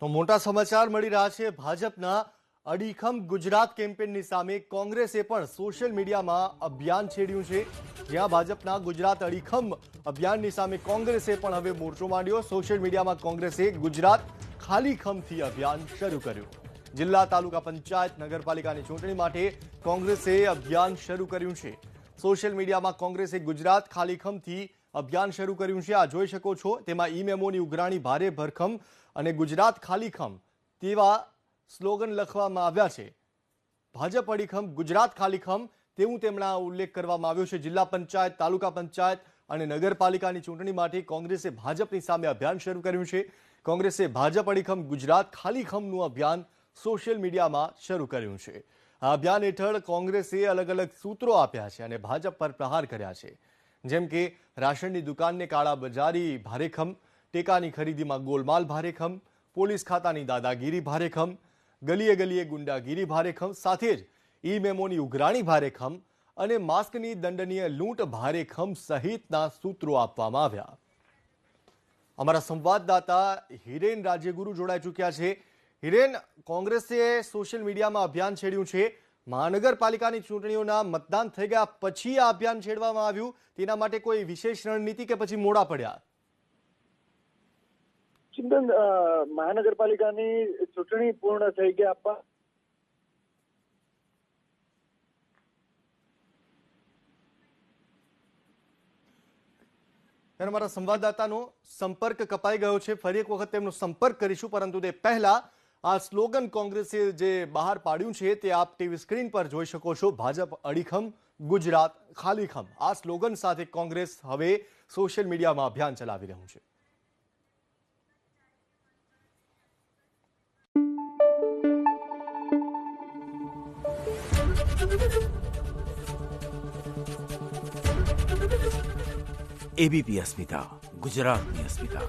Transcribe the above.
તો મોટા સમાચાર મળી રહ્યા છે ભાજપના અડીખમ ગુજરાત કેમ્પેનની સામે કોંગ્રેસે પણ સોશિયલ મીડિયામાં અભિયાન છેડ્યું છે। જ્યાં ભાજપના ગુજરાત અડીખમ અભિયાનની સામે કોંગ્રેસે પણ હવે મોરચો માંડ્યો। સોશિયલ મીડિયામાં કોંગ્રેસે ગુજરાત ખાલી ખમથી અભિયાન શરૂ કર્યું। જિલ્લા તાલુકા પંચાયત નગરપાલિકાની ચૂંટણી માટે કોંગ્રેસે અભિયાન શરૂ કર્યું છે। સોશિયલ મીડિયામાં કોંગ્રેસે ગુજરાત ખાલી ખમથી અભિયાન શરૂ કર્યું છે। આ જોઈ શકો છો, તેમાં ઈ મેમોની ઉઘરાણી ભારે ભરખમ અને ગુજરાત ખાલીખમ તેવા સ્લોગન લખવામાં આવ્યા છે। ભાજપ અડીખમ ગુજરાત ખાલીખમ તેવું તેમના ઉલ્લેખ કરવામાં આવ્યો છે। જિલ્લા પંચાયત, તાલુકા પંચાયત અને નગરપાલિકાની ચૂંટણી માટે કોંગ્રેસે ભાજપની સામે અભિયાન શરૂ કર્યું છે। કોંગ્રેસે ભાજપ અડીખમ ગુજરાત ખાલીખમનું અભિયાન સોશિયલ મીડિયામાં શરૂ કર્યું છે। આ અભિયાન હેઠળ કોંગ્રેસે અલગ અલગ સૂત્રો આપ્યા છે અને ભાજપ પર પ્રહાર કર્યા છે, જેમ કે રાશનની દુકાનને કાળાબજારી ભારેખમ, ટેકાની ખરીદીમાં ગોલમાલ ભારેખમ, પોલીસ ખાતાની દાદાગીરી ભારેખમ, ગલીએ ગલીએ ગુંડાગીરી ભારેખમ, સાથે જ ઈ મેમોની ઉઘરાણી ભારેખમ અને માસ્કની દંડનીય લૂંટ ભારેખમ સહિતના સૂત્રો આપવામાં આવ્યા। અમારા સંવાદદાતા હિરેન રાજ્યગુરુ જોડાઈ ચૂક્યા છે। હિરેન, કોંગ્રેસે સોશિયલ મીડિયામાં અભિયાન છેડ્યું છે। મહાનગરપાલિકાની ચૂંટણીઓના મતદાન થઈ ગયા પછી આ અભિયાન છેડવામાં આવ્યું, તેના માટે કોઈ વિશેષ રણનીતિ કે પછી મોડા પડ્યા? ચિંતન, મહાનગરપાલિકાની ચૂંટણી પૂર્ણ થઈ ગયા અમારા સંવાદદાતાનો સંપર્ક કપાઈ ગયો છે। ફરી એક વખત તેમનો સંપર્ક કરીશું, પરંતુ તે પહેલા આ સ્લોગન કોંગ્રેસે જે બહાર પાડ્યું છે તે આપ ટીવી સ્ક્રીન પર જોઈ શકો છો। ભાજપ અડીખમ ગુજરાત ખાલીખમ, આ સ્લોગન સાથે કોંગ્રેસ હવે સોશિયલ મીડિયામાં અભિયાન ચલાવી રહ્યું છે। એબીપી અસ્મિતા, ગુજરાતની અસ્મિતા।